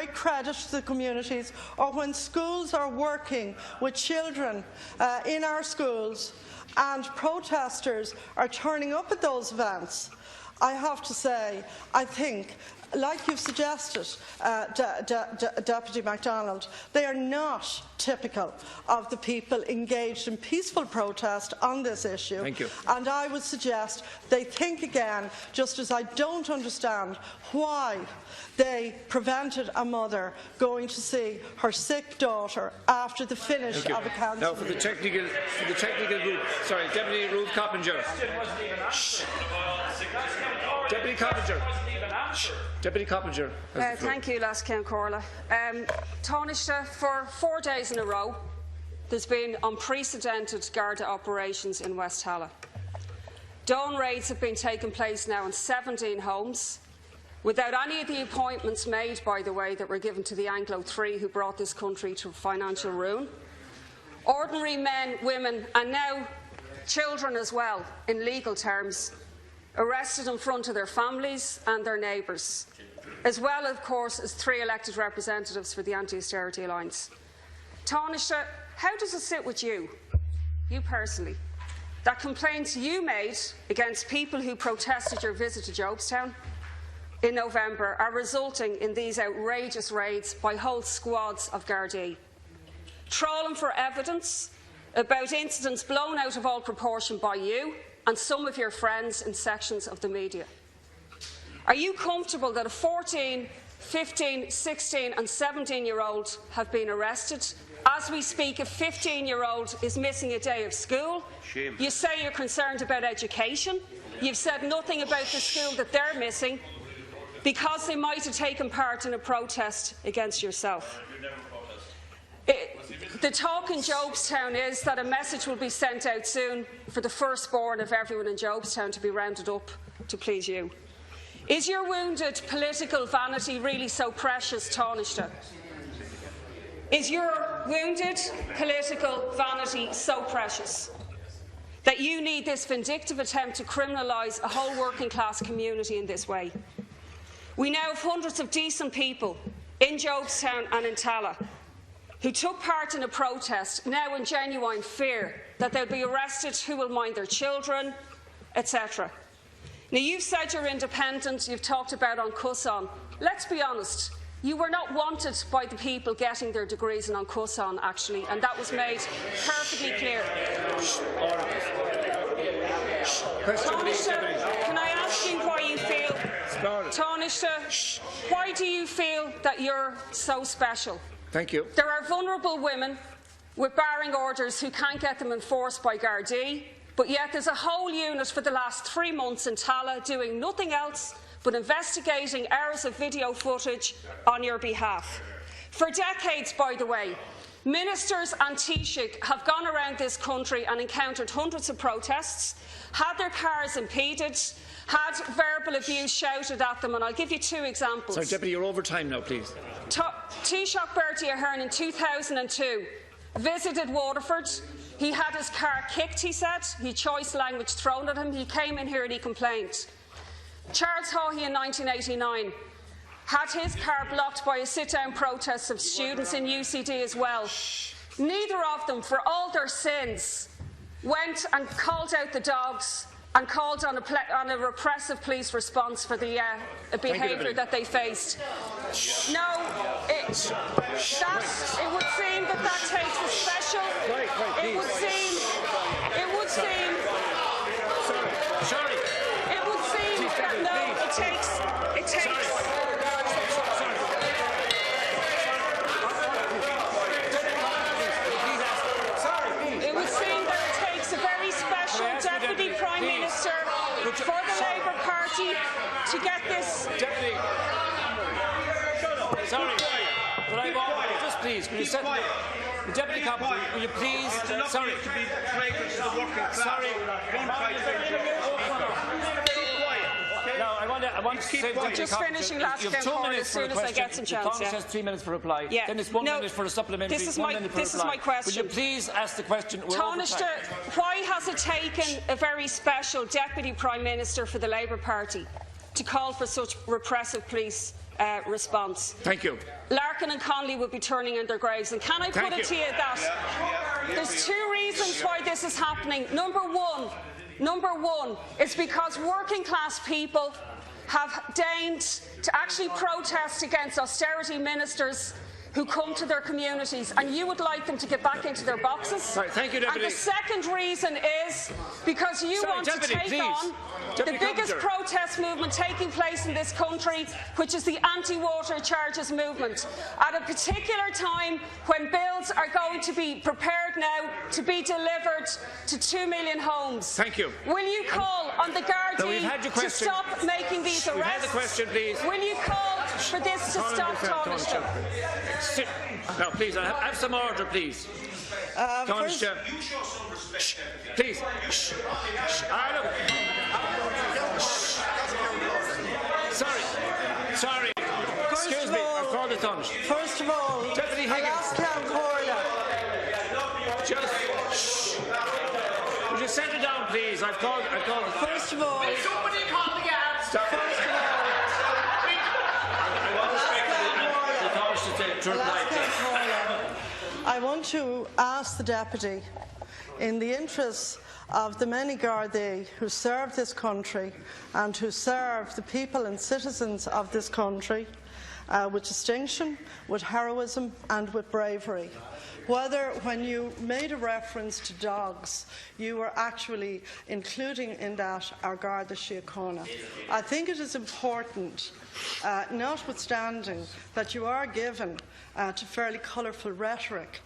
great credit to the communities, or when schools are working with children in our schools and protesters are turning up at those events, I have to say, I think, like you've suggested, Deputy MacDonald, they are not typical of the people engaged in peaceful protest on this issue. Thank you. And I would suggest they think again, just as I don't understand why they prevented a mother going to see her sick daughter after the finish of a council. Now, for the technical group, sorry, Deputy Ruth Coppinger. Deputy Coppinger. Deputy Coppinger. Thank you, Last Count Corla. Taoiseach, for 4 days in a row, there's been unprecedented Garda operations in West Halla. Dawn raids have been taking place now in 17 homes, without any of the appointments made, by the way, that were given to the Anglo Three who brought this country to financial ruin. Ordinary men, women and now children as well, in legal terms, arrested in front of their families and their neighbours, as well, of course, as 3 elected representatives for the Anti-Austerity Alliance. Taoiseach, how does it sit with you personally, that complaints you made against people who protested your visit to Jobstown in November are resulting in these outrageous raids by whole squads of Gardaí, trawling for evidence about incidents blown out of all proportion by you and some of your friends in sections of the media? Are you comfortable that a 14, 15, 16 and 17-year-old have been arrested? As we speak, a 15-year-old is missing a day of school. Shame. You say you're concerned about education. You've said nothing about the school that they're missing because they might have taken part in a protest against yourself. The talk in Jobstown is that a message will be sent out soon for the firstborn of everyone in Jobstown to be rounded up to please you. Is your wounded political vanity really so precious, Taoiseach? Is your wounded political vanity so precious that you need this vindictive attempt to criminalise a whole working-class community in this way? We now have hundreds of decent people in Jobstown and in Tala who took part in a protest, now in genuine fear that they'll be arrested, who will mind their children, etc. Now, you've said you're independent, you've talked about on Cusson. Let's be honest, you were not wanted by the people getting their degrees in on Cusson, actually, and that was made perfectly clear. Taoiseach, can I ask you why you feel, Taoiseach, why do you feel that you're so special? Thank you. There are vulnerable women with barring orders who can't get them enforced by Gardaí, but yet there's a whole unit for the last 3 months in Tala doing nothing else but investigating hours of video footage on your behalf. For decades, by the way, ministers and Taoiseach have gone around this country and encountered hundreds of protests, had their cars impeded, had verbal abuse shouted at them, and I'll give you 2 examples. Sorry, Deputy, you're over time now, please. Taoiseach Bertie Ahern in 2002 visited Waterford. He had his car kicked, he said. He had choice language thrown at him. He came in here and he complained. Charles Haughey in 1989 had his car blocked by a sit-down protest of students in UCD as well. Neither of them, for all their sins, went and called out the dogs and called on a repressive police response for the behaviour that they faced. No, it would seem that takes a special. It would seem that no, it takes. It would seem that it takes a very special Deputy Prime Minister for the Labour Party to get this. Deputy. Sorry. But I want just please, will you set the Deputy Coppinger, will you please? Sorry. Sorry. No, I want to say just finishing last you have 2 minutes as soon as I get some chance. The has 3 minutes for reply. Yeah. Then it's 1 minute for a supplementary. This is my question. Will you please ask the question? Taoiseach, why has it taken a very special Deputy Prime Minister for the Labour Party to call for such repressive police response. Thank you. Larkin and Connolly would be turning in their graves. And can I put it to you that there's two reasons why this is happening. Number one is because working class people have deigned to actually protest against austerity ministers who come to their communities, and you would like them to get back into their boxes. Sorry, thank you, Deputy. And the second reason is because you want Deputy, to take on the biggest protest movement taking place in this country, which is the anti-water charges movement, at a particular time when bills are going to be prepared now to be delivered to 2 million homes. Thank you. Will you call on the Garda to stop making these arrests? We've had the question, please. Will you call for this to stop, Taoiseach? No, please, have some order, please. Taoiseach. Please. Sorry. Excuse me, I've called it on. First of all, Deputy Higgins. Just would you settle down, please? I've called it. First of all, somebody call the guards. Stop. First of all, I want to ask the Deputy, in the interests of the many Garda who serve this country and who serve the people and citizens of this country with distinction, with heroism and with bravery, whether when you made a reference to dogs you were actually including in that our Garda Síochána. I think it is important, notwithstanding that you are given to fairly colourful rhetoric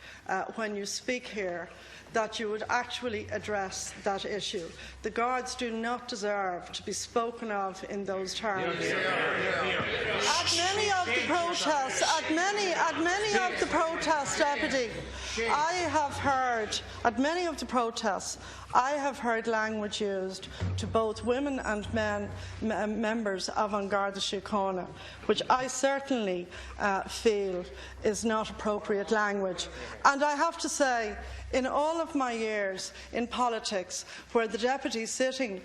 when you speak here, that you would actually address that issue. The Guards do not deserve to be spoken of in those terms. At many of the protests, Deputy, I have heard, at many of the protests, I have heard language used to both women and men, members of An Garda Síochána, which I certainly feel is not appropriate language. And I have to say, in all of my years in politics, where the deputy sitting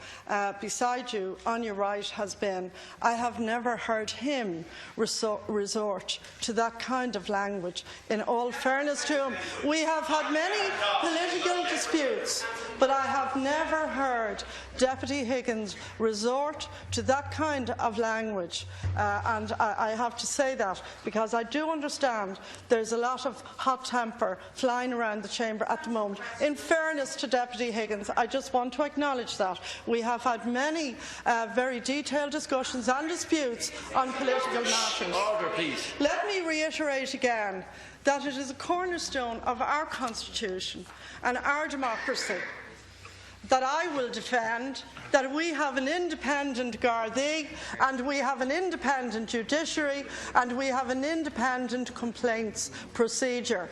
beside you on your right has been, I have never heard him resort to that kind of language. In all fairness to him, we have had many political disputes, but I have never heard Deputy Higgins resort to that kind of language. And I have to say that because I do understand there's a lot of hot temper flying around the chamber at the moment. In fairness to Deputy Higgins, I just want to acknowledge that. We have had many very detailed discussions and disputes on political matters. Order, please. Let me reiterate again that it is a cornerstone of our Constitution and our democracy that I will defend that we have an independent Gardaí and we have an independent judiciary and we have an independent complaints procedure.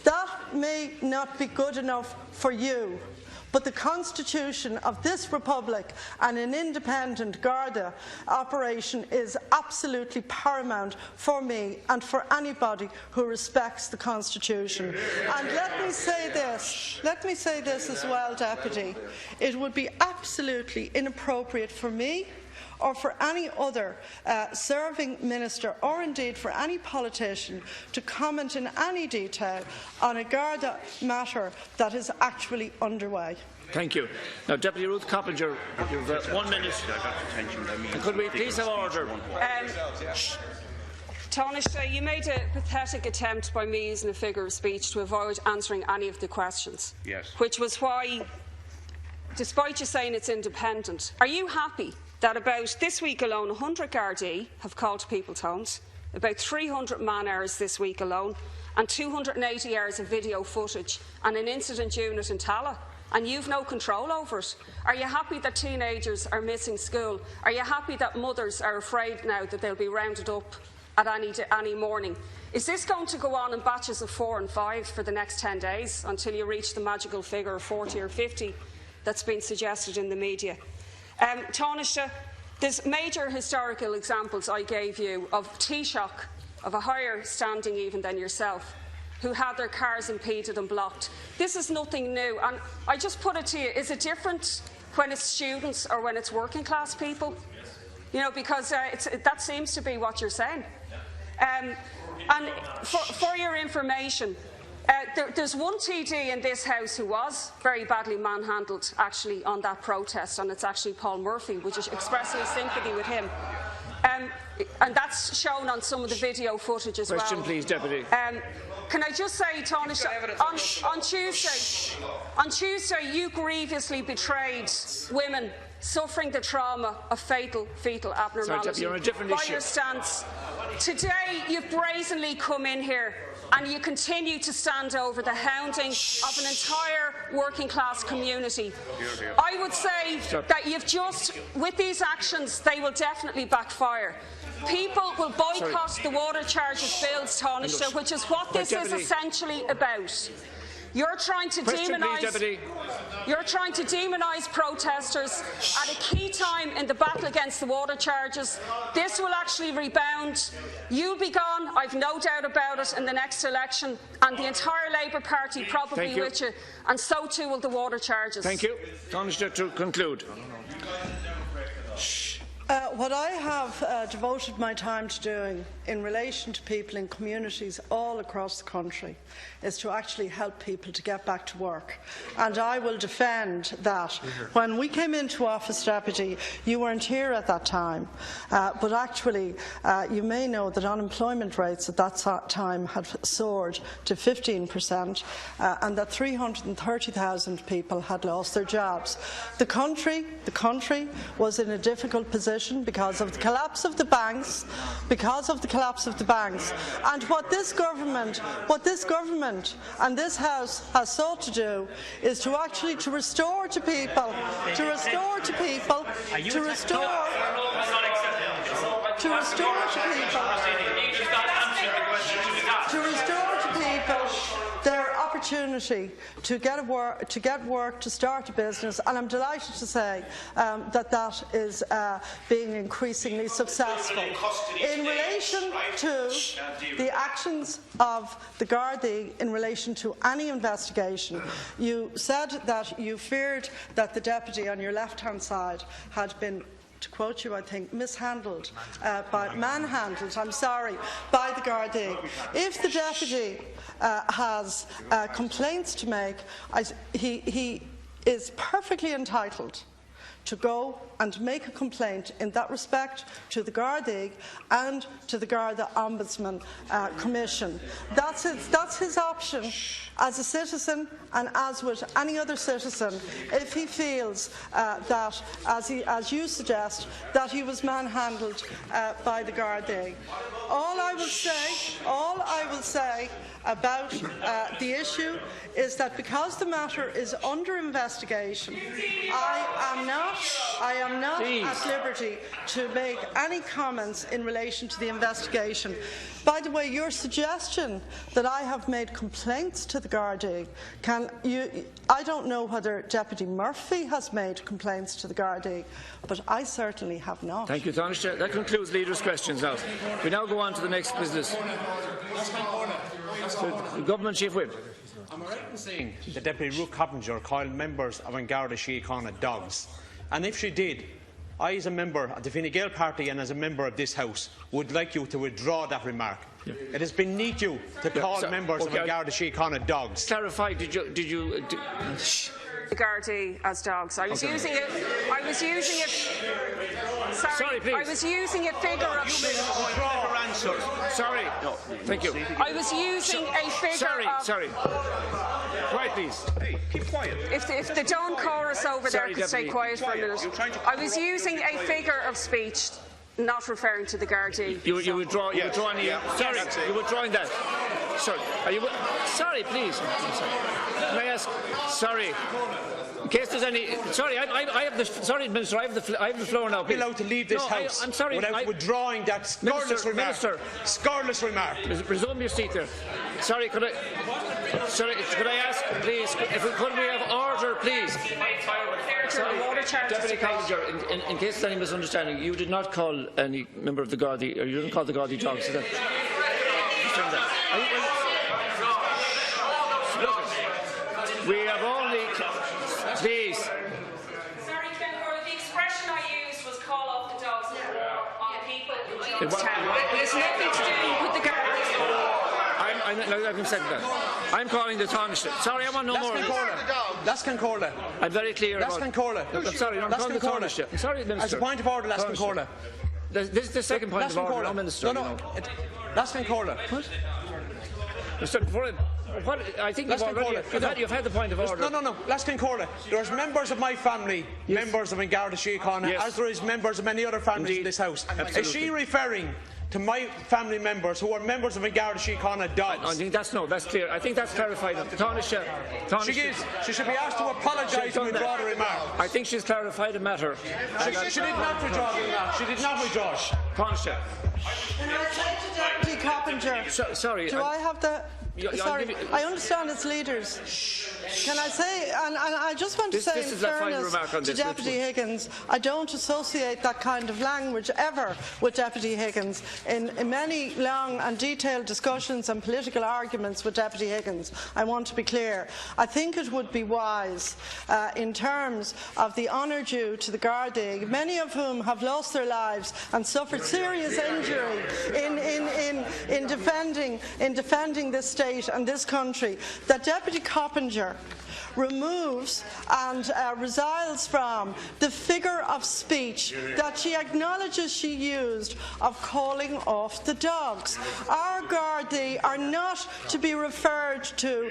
That may not be good enough for you, but the Constitution of this Republic and an independent Garda operation is absolutely paramount for me and for anybody who respects the Constitution. And let me say this as well, Deputy. It would be absolutely inappropriate for me or for any other serving minister, or indeed for any politician, to comment in any detail on a Garda matter that is actually underway. Thank you. Now, Deputy Ruth Coppinger, you've 1 minute. Could we please have order? Taoiseach, you made a pathetic attempt by me using a figure of speech to avoid answering any of the questions. Yes. Which was why, despite you saying it's independent, are you happy that about this week alone 100 Gardaí have called to people's homes, about 300 man-hours this week alone, and 280 hours of video footage and an incident unit in Tala, and you've no control over it? Are you happy that teenagers are missing school? Are you happy that mothers are afraid now that they'll be rounded up at any morning? Is this going to go on in batches of 4 and 5 for the next 10 days until you reach the magical figure of 40 or 50 that's been suggested in the media? Taoiseach, there's major historical examples I gave you of Taoiseach of a higher standing even than yourself, who had their cars impeded and blocked. This is nothing new, and I just put it to you, is it different when it's students or when it's working class people? You know, because that seems to be what you're saying. And for your information, there's one TD in this House who was very badly manhandled, actually, on that protest, and it's actually Paul Murphy, which is expressing sympathy with him. And that's shown on some of the video footage as well. Question, please, Deputy. Can I just say, Tánaiste, on Tuesday you grievously betrayed women suffering the trauma of fetal abnormality. You're on a different by issue. Your stance. Today you've brazenly come in here and you continue to stand over the hounding of an entire working class community. I would say that you've just, with these actions, they will definitely backfire. People will boycott the water charges bills, Tánaiste, which is what this is essentially about. You're trying to demonise. You're trying to demonise protesters at a key time in the battle against the water charges. This will actually rebound. You'll be gone, I've no doubt about it, in the next election, and the entire Labour Party probably with you, and so too will the water charges. Thank you. Tánaiste, to conclude. What I have devoted my time to doing in relation to people in communities all across the country is to actually help people to get back to work. And I will defend that. When we came into office, Deputy, you weren't here at that time, but actually you may know that unemployment rates at that time had soared to 15% and that 330,000 people had lost their jobs. The country was in a difficult position because of the collapse of the banks, and what this government and this House has sought to do is to actually restore to people, their opportunity to get work, to start a business, and I'm delighted to say that is being increasingly successful. In relation to the actions of the Garda in relation to any investigation, you said that you feared that the deputy on your left-hand side had been, to quote you, I think, manhandled by the Garda. If the deputy has complaints to make, he is perfectly entitled to go and make a complaint in that respect to the Garda and to the Garda Ombudsman Commission. That's his option as a citizen, and as with any other citizen, if he feels that, as you suggest, that he was manhandled by the Garda. All I will say about the issue is that because the matter is under investigation, I am not at liberty to make any comments in relation to the investigation. By the way, your suggestion that I have made complaints to the Garda, I don't know whether Deputy Murphy has made complaints to the Garda, but I certainly have not. Thank you, Tánaiste. That concludes leaders' questions now. We now go on to the next business. The Government Chief Whip. Am I right in saying that Deputy Ruth Coppinger called members of Garda Síochána dogs? And if she did, I, as a member of the Fine Gael Party and as a member of this House, would like you to withdraw that remark. Yeah. It has been beneath you to call members of Garda Síochána dogs. Clarify. Did you Garda as dogs. I was using it. Sorry, please. I was using a figure of. Sorry. No, thank you. I was using a figure of. Sorry. Quiet, please. Hey, keep quiet. If the Dawn chorus over there could stay quiet for a minute. I was using a figure of speech, not referring to the Garda. You withdrawing that. Sorry. Sorry, please. Can I ask? Sorry. In case there's any. Sorry, I have the. Sorry, Minister. I have the floor now. Be allowed to leave this House. I'm sorry. Without withdrawing that scurrilous remark. Minister. Scurrilous remark. Resume your seat there. Sorry, could I ask, please? Could we have order, please? Sorry, Deputy Coppinger, in case there's any misunderstanding, you did not call any member of the Garda, or you didn't call the Garda dogs. Is that? We have only. Please. Sorry, Ken, the expression I used was call off the dogs. Jobstown. It's nothing to do with the Garda. I'm calling the Taoiseach. Sorry, I want no more. That's Concorda. I'm very clear That's about... Concorda. I'm sorry, I'm calling the Taoiseach. I'm sorry, Minister. As a point of order, that's Concorda. This is the second point of order, no, Minister. No, that's Concorda. What? Mr. I think you've had the point of order. No. That's Concorda. There's members of my family, members of Garda Síochána, as there is members of many other families in this House. Absolutely. Is she referring to my family members who are members of Garda Síochána dogs? I think that's clear. I think that's clarified. She should be asked to apologise and withdraw the remark. I think she's clarified the matter. She did not withdraw the remark. She did not withdraw. Taoiseach. Can I say to Deputy Coppinger? Sorry. Do I have the... Sorry, I understand it's leaders. Can I say, and I just want to say in fairness to Deputy Higgins, I don't associate that kind of language ever with Deputy Higgins. In many long and detailed discussions and political arguments with Deputy Higgins, I want to be clear. I think it would be wise, in terms of the honour due to the Garda, many of whom have lost their lives and suffered serious injury in defending this state and this country, that Deputy Coppinger removes and resiles from the figure of speech that she acknowledges she used of calling off the dogs. Our Gardaí are not to be referred to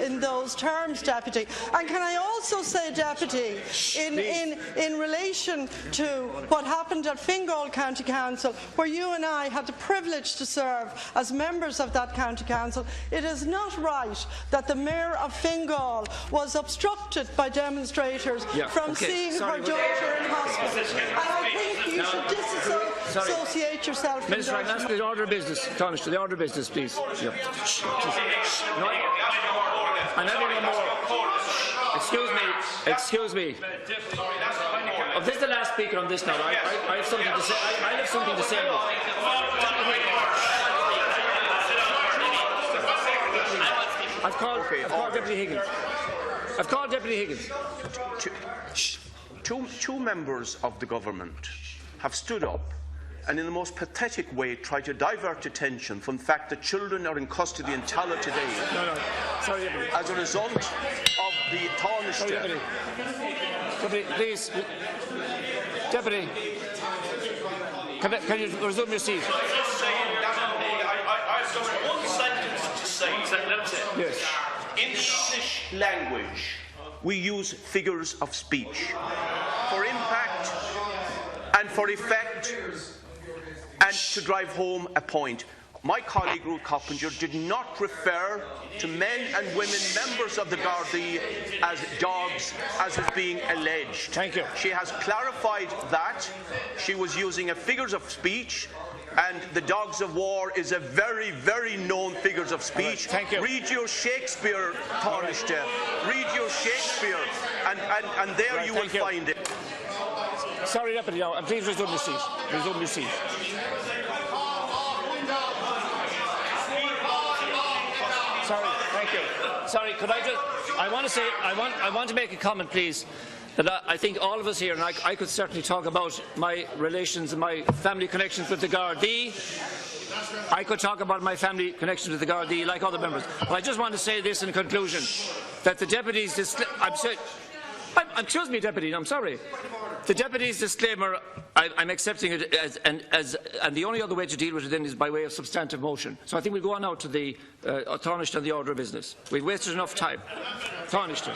in those terms, Deputy. And can I also say, Deputy, in relation to what happened at Fingal County Council, where you and I had the privilege to serve as members of that County Council, it is not right that the Mayor of Fingal was obstructed by demonstrators from seeing her daughter in hospital. And I think you should disassociate yourself from Minister, I'm asking the order of business. Taoiseach, to the order of business, please. And everyone more. Excuse me. Oh, this is the last speaker on this now. I have something to say. I have something to say. I've called Deputy Higgins. I've called Deputy Higgins. Two members of the government have stood up and in the most pathetic way tried to divert attention from the fact that children are in custody in Tallaght today. Sorry, Deputy. As a result of the Taoiseach. Deputy, please. Deputy, can you resume your seat? I've just one sentence to say. Yes. In the English language, we use figures of speech for impact and for effect and to drive home a point. My colleague Ruth Coppinger did not refer to men and women members of the Garda as dogs, as is being alleged. Thank you. She has clarified that she was using a figures of speech, and the dogs of war is a very, very known figures of speech. Right, thank you. Read your Shakespeare, Taoiseach. Read your Shakespeare, and there right, you will find it. Sorry, Deputy, now, please resume your seat. Resume your seat. Sorry, thank you. Sorry, could I just? I want to make a comment, please. That I think all of us here, and I could certainly talk about my relations and my family connections with the Garda. I could talk about my family connections with the Garda like other members. But I just want to say this in conclusion, that the Deputy's excuse me, Deputy, I'm sorry. The Deputy's disclaimer, I'm accepting it and the only other way to deal with it then is by way of substantive motion. So I think we'll go on now to the Taoiseach and the order of business. We've wasted enough time. Taoiseach.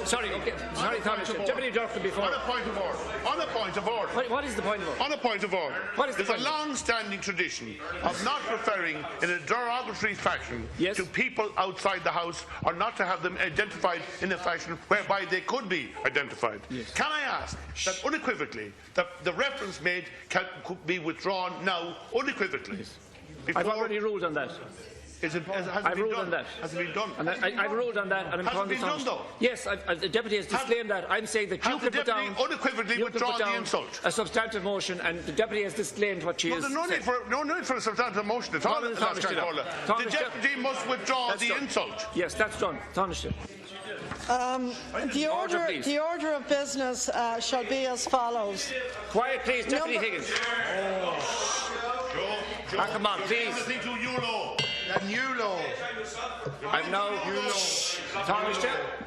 Sorry, Taoiseach. Deputy Durkin before. On a point of order. On a point of order. What is the point of order? On a point of order. What is the There's a long-standing tradition of not referring in a derogatory fashion to people outside the House, or not to have them identified in a fashion whereby they could be identified. Yes. Can I ask that unequivocally, that the reference made could be withdrawn now unequivocally? Yes. I've already ruled on that. I've ruled on that. Has it been done? And I've ruled on that. And I'm has it been done, though? Yes, the Deputy has disclaimed that. I'm saying that you could put down unequivocally withdraw the insult. A substantive motion, and the Deputy has disclaimed what she is. There's no need for a substantive motion at all. The Deputy must withdraw the insult. Yes, that's done. Taoiseach. The order of business shall be as follows. Quiet, please, Deputy Higgins. Come on, please. The new law. I'm now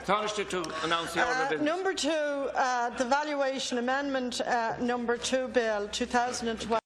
tarnished to announce the order of business. Number 2, the Valuation Amendment Number 2 Bill 2012.